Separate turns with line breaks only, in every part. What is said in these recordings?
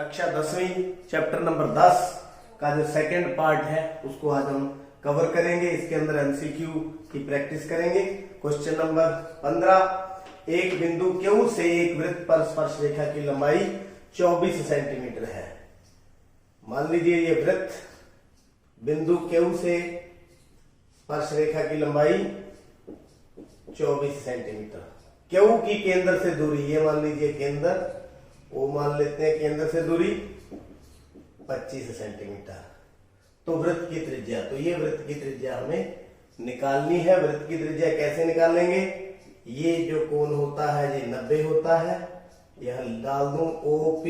कक्षा 10वीं chapter number 10 का जो सेकंड पार्ट है उसको आज हम कवर करेंगे। इसके अंदर एमसीक्यू की प्रैक्टिस करेंगे। क्वेश्चन नंबर 15, एक बिंदु Q से एक वृत्त पर स्पर्श रेखा की लंबाई 24 सेंटीमीटर है। मान लीजिए ये वृत्त बिंदु Q से स्पर्श रेखा की लंबाई 24 सेंटीमीटर। Q की केंद्र से दूरी, ये मान लीजिए केंद्र, वो मान लेते हैं केंद्र से दूरी 25 सेंटीमीटर। तो वृत्त की त्रिज्या, तो ये वृत्त की त्रिज्या हमें निकालनी है। वृत्त की त्रिज्या कैसे निकालेंगे? ये जो कोण होता है ये 90 होता है। यह डाल दूं OP,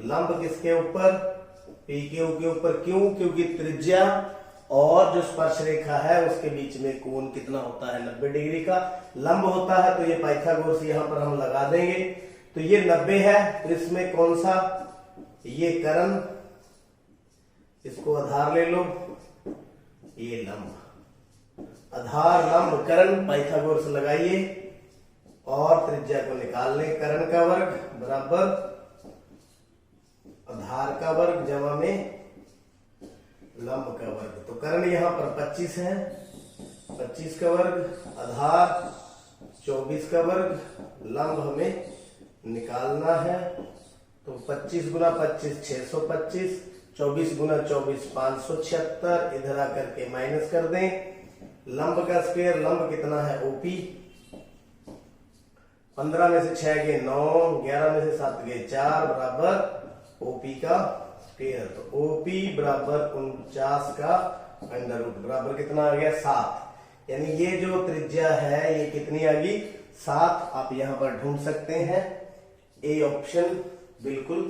लंब किसके ऊपर? PQ के ऊपर। क्यों? क्योंकि त्रिज्या और जो स्पर्श रेखा है उसके बीच में कोण कितना होता है? 90 डिग्री का लंब होता है। तो ये पाइथागोरस यहां पर हम लगा देंगे। तो ये 90 है, तो इसमें कौन सा? ये कर्ण, इसको आधार ले लो, ये लंब, आधार लंब कर्ण पाइथागोरस लगाइए और त्रिज्या को निकाल लें। कर्ण का वर्ग बराबर आधार का वर्ग जमा में लंब का वर्ग। तो कर्ण यहां पर 25 है, 25 का वर्ग, आधार 24 का वर्ग, लंब हमें निकालना है। तो 25 गुना 25 625, 24 गुना 24 576। इधर आकर के माइनस कर दें। लंब का स्क्वायर, लंब कितना है? OP। 15 में से 6 गए 9, 11 में से 7 गए 4, बराबर OP का स्क्वायर। तो OP बराबर 49 का अंडर रूट, बराबर कितना आ गया? 7। यानी ये जो त्रिज्या है ये कितनी आ गई? 7। आप यहां पर ढूंढ सकते हैं। ए ऑप्शन बिल्कुल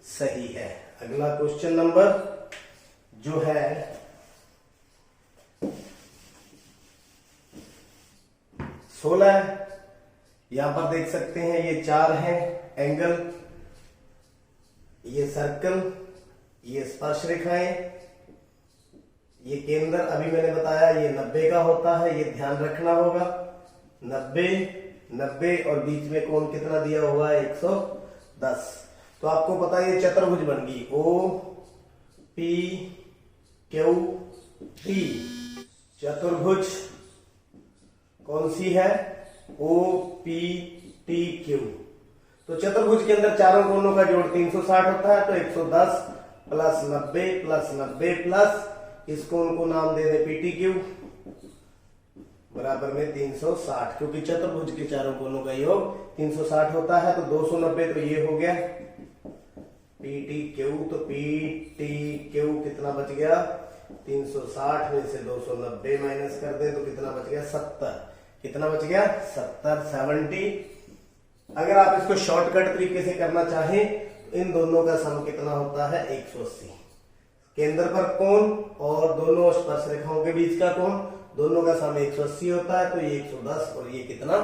सही है। अगला क्वेश्चन नंबर जो है 16, यहां पर देख सकते हैं ये 4 हैं एंगल, ये सर्कल, ये स्पर्श रेखाएं, ये केंद्र अभी मैंने बताया ये 90 का होता है, ये ध्यान रखना होगा। 90 और बीच में कोण कितना दिया हुआ है? 110। तो आपको पता है ये चतुर्भुज बन गई OPQT। चतुर्भुज कौन सी है? OPTQ। तो चतुर्भुज के अंदर चारों कोणों का जोड़ 360 होता है। तो 110 प्लस 90 प्लस 90 प्लस इस कोण को नाम दे दे PTQ, बराबर में 360। क्योंकि चतुर्भुज के चारों कोणों का योग 360 होता है। तो 290 तो ये हो गया PTQ। तो PTQ कितना बच गया? 360 में से 290 माइनस कर दे तो कितना बच गया? 70। कितना बच गया? 70। अगर आप इसको शॉर्टकट तरीके से करना चाहें तो इन दोनों का सम कितना होता है? 180। केंद्र पर कोण और दोनों स्पर्श रेखाओं के बीच का कोण, दोनों का सम 180 होता है। तो ये 110 और ये कितना?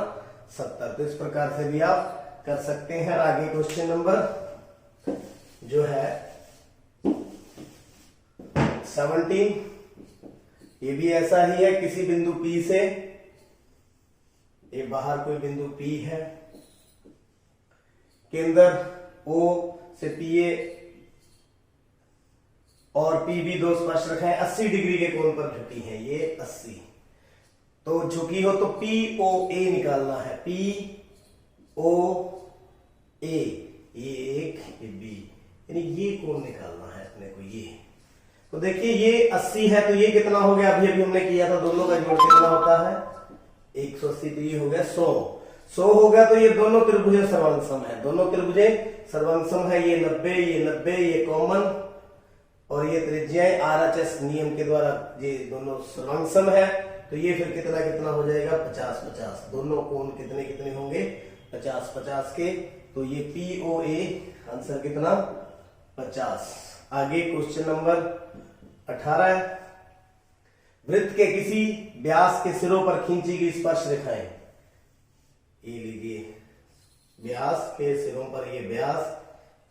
70। तो इस प्रकार से भी आप कर सकते हैं। आगे क्वेश्चन नंबर जो है 17, ये भी ऐसा ही है। किसी बिंदु P से, ये बाहर कोई बिंदु P है, केंद्र O से PA और PB दो स्पर्श रेखाएं 80 डिग्री के कोण पर झुकी हैं। ये 80 तो झुकी हो तो POA निकालना है। POA, ये एक, ये B, यानी ये कोण निकालना है अपने को। ये तो देखिए ये 80 है, तो ये कितना हो गया? अभी अभी हमने किया था, दोनों का जोड़ कितना होता है? 180। तो ये हो गया 100 हो गया। तो ये दोनों त्रिभुजें सर्वांगसम है, दोनों त्रिभुजें सर्वांगसम है। ये 90, ये 90, ये कॉमन, और ये त्रिज्याएं RHS नियम के द्वारा ये दोनों सर्वांगसम है। तो ये फिर कितना कितना हो जाएगा? 50-50। दोनों कोण कितने कितने होंगे? 50-50 के। तो ये POA आंसर कितना? 50। आगे क्वेश्चन नंबर 18 है। वृत्त के किसी व्यास के सिरों पर खींची गई स्पर्श रेखाएं, ये लीजिए व्यास के सिरों पर, ये व्यास,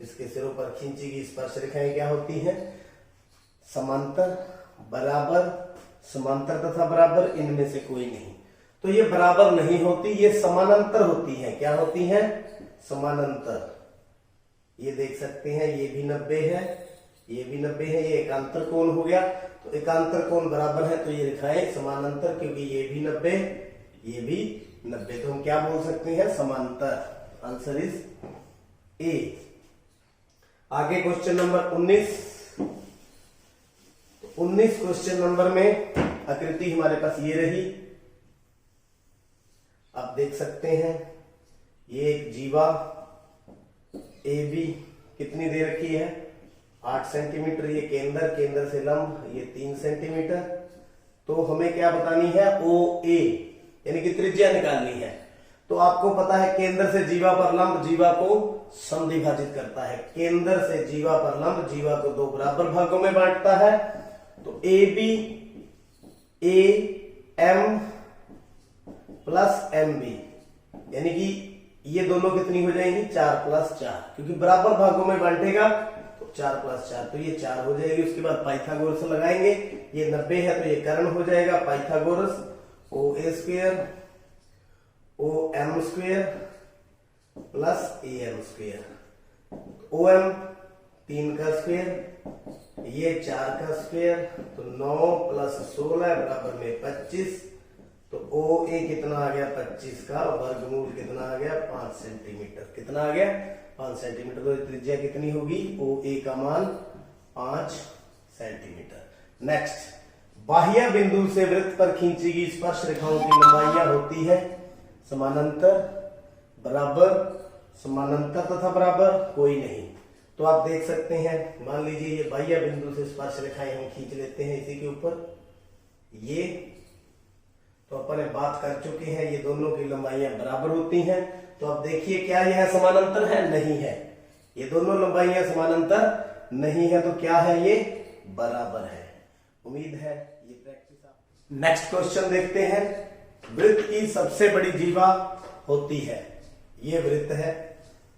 इसके सिरों पर खींची गई स्पर्श रेखाएं क्या होती हैं? समांतर, बराबर, समांतर तथा बराबर, इनमें से कोई नहीं। तो ये बराबर नहीं होती, ये समानांतर होती है। क्या होती है? समानांतर। ये देख सकते हैं, ये भी 90 है, ये भी 90 है, ये एकांतर कोण हो गया। तो एकांतर कोण बराबर है तो ये लिखाए समानांतर, क्योंकि ये भी 90, ये भी 90, तो हम क्या बोल सकते हैं, समांतर। Answer is a. आगे क्वेश्चन नंबर 19। 19 क्वेश्चन नंबर में आकृति हमारे पास ये रही, आप देख सकते हैं, ये एक जीवा ए बी कितनी दे रखी है, 8 सेंटीमीटर, ये केंद्र, केंद्र से लंब ये 3 सेंटीमीटर। तो हमें क्या बतानी है, ओ ए, यानी कि त्रिज्या निकालनी है। तो आपको पता है केंद्र से जीवा पर लंब जीवा को समद्विभाजित करता है, केंद्र से जीवा पर लंब जीवा को 2 बराबर भागों में बांटता है। तो A B A M plus M B, यानी कि ये दोनों कितनी हो जाएंगी, 4 प्लस 4, क्योंकि बराबर भागों में बांटेगा तो 4 प्लस 4, तो ये 4 हो जाएगी। उसके बाद पाइथागोरस लगाएंगे, ये 90 है तो ये कर्ण हो जाएगा, Pythagoras O A square O M square plus A M square, O M 3 का स्क्वायर, ये 4 का स्क्वायर, तो 9 प्लस 16 बराबर में 25। तो ओ ए कितना आ गया, 25 का वर्गमूल कितना आ गया, 5 सेंटीमीटर, कितना आ गया, 5 सेंटीमीटर। तो त्रिज्या कितनी होगी, ओ ए का मान 5 सेंटीमीटर। नेक्स्ट, बाह्य बिंदु से वृत्त पर खींची गई स्पर्श रेखाओं की लंबाइयां होती है समानांतर, बराबर, समानांतर तथा बराबर, कोई नहीं। तो आप देख सकते हैं, मान लीजिए ये बाह्य बिंदु से स्पर्श रेखाएं हम खींच लेते हैं इसी के ऊपर, ये तो अपन बात कर चुके हैं, ये दोनों की लंबाइयां बराबर होती हैं। तो अब देखिए क्या यह समानांतर है, नहीं है, ये दोनों लंबाइयां समानांतर नहीं है, तो क्या है, ये बराबर है। उम्मीद है ये प्रैक्टिस आप। नेक्स्ट क्वेश्चन देखते हैं। वृत्त की सबसे बड़ी जीवा होती है, ये वृत्त है,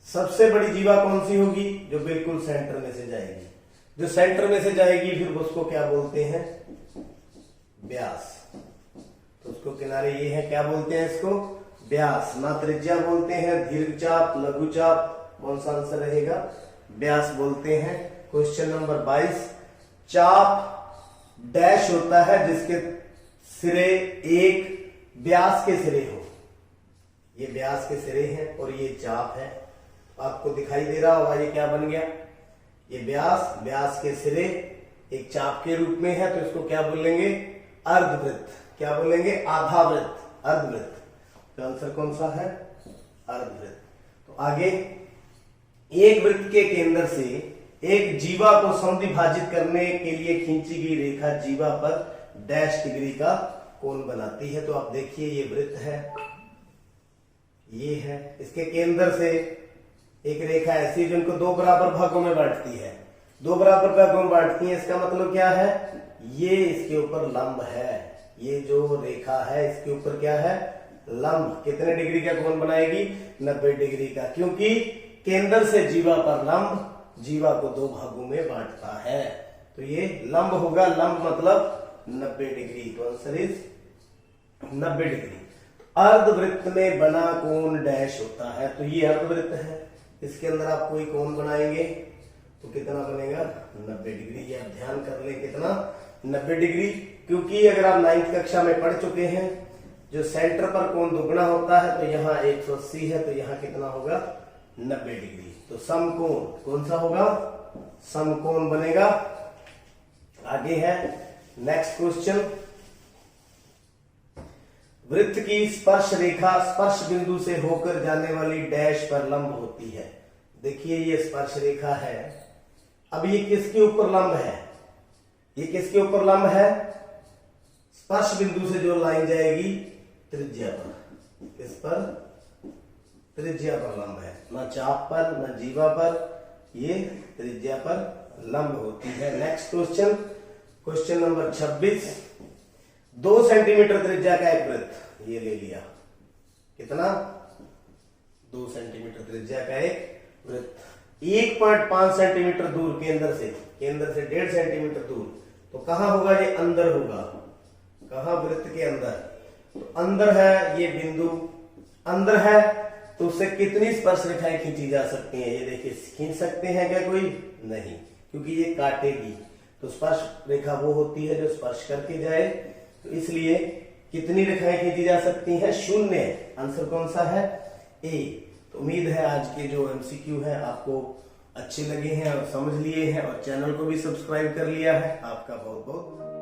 सबसे बड़ी जीवा कौन सी होगी, जो बिल्कुल सेंटर में से जाएगी, जो सेंटर में से जाएगी फिर उसको क्या बोलते हैं, व्यास। तो उसको किनारे ये है, क्या बोलते हैं इसको, व्यास। ना त्रिज्या बोलते हैं, दीर्घचाप, लघुचाप, कौन सा आंसर रहेगा, व्यास बोलते हैं। क्वेश्चन नंबर 22, चाप डैश होता है जिसके सिरे एक व्यास के सिरे हो, ये व्यास के सिरे हैं और ये चाप है, आपको दिखाई दे रहा होगा ये क्या बन गया, ये व्यास, व्यास के सिरे एक चाप के रूप में है, तो इसको क्या बोलेंगे, अर्धवृत्त, क्या बोलेंगे, आधा वृत्त, अर्धवृत्त। तो आंसर कौन सा है, अर्धवृत्त। तो आगे, एक वृत्त के केंद्र से एक जीवा को समद्विभाजित करने के लिए खींची गई रेखा जीवा पर डैश डिग्री का कोण बनाती है। तो आप देखिए ये वृत्त है, ये है, इसके केंद्र से एक रेखा ऐसी है जो इनको 2 बराबर भागों में बांटती है, 2 बराबर भागों में बांटती है। इसका मतलब क्या है, ये इसके ऊपर लंब है, ये जो रेखा है इसके ऊपर क्या है, लंब। कितने डिग्री का कोण बनाएगी, 90 डिग्री का, क्योंकि केंद्र से जीवा पर लंब जीवा को 2 भागों में बांटता है, तो ये लंब होगा, लंब मतलब 90 डिग्री। तो आंसर इज 90 डिग्री। अर्धवृत्त में बना कोण डैश होता है, तो ये अर्धवृत्त है, इसके अंदर आप कोई कोण बनाएंगे तो कितना बनेगा, 90 डिग्री। ये आप ध्यान कर लें, कितना, 90 डिग्री, क्योंकि अगर आप 9वीं कक्षा में पढ़ चुके हैं, जो सेंटर पर कोण दुगना होता है, तो यहाँ 180 है, तो यहाँ कितना होगा, 90 डिग्री। तो समकोण कौन सा होगा, समकोण बनेगा। आगे है नेक्स्ट क्वेश्चन, वृत्त की स्पर्श रेखा स्पर्श बिंदु से होकर जाने वाली डैश पर लंब होती है। देखिए ये स्पर्श रेखा है, अब ये किसके ऊपर लंब है, ये किसके ऊपर लंब है, स्पर्श बिंदु से जो लाइन जाएगी त्रिज्या पर, इस पर त्रिज्या पर लंब है, ना चाप पर ना जीवा पर, ये त्रिज्या पर लंब होती है। Next question, question number 26, 2 centimetre त्रिज्या का एक वृत्त, ये ले लिया, कितना, 2 सेंटीमीटर त्रिज्या का एक वृत्त, 1.5 सेंटीमीटर दूर केंद्र से 1.5 सेंटीमीटर दूर, तो कहां होगा, ये अंदर होगा, कहां, वृत्त के अंदर। तो अंदर है ये बिंदु, अंदर है तो उससे कितनी स्पर्श रेखाएं खींची जा सकती हैं? ये देखिए, खींच सकते हैं क्या कोई? नहीं, क्योंकि ये काटेगी। तो स्पर्श रेखा वो होती है जो स्पर्श करके जाए, तो इसलिए कितनी रेखाएं खींची जा सकती हैं? 0। आंसर कौन सा है? ए। तो उम्मीद है आज के जो एमसीक्यू है आपको अच्छे लगे हैं और समझ लिए हैं, और चैनल को भी सब्सक्राइब कर लिया है। आपका बहुत बहुत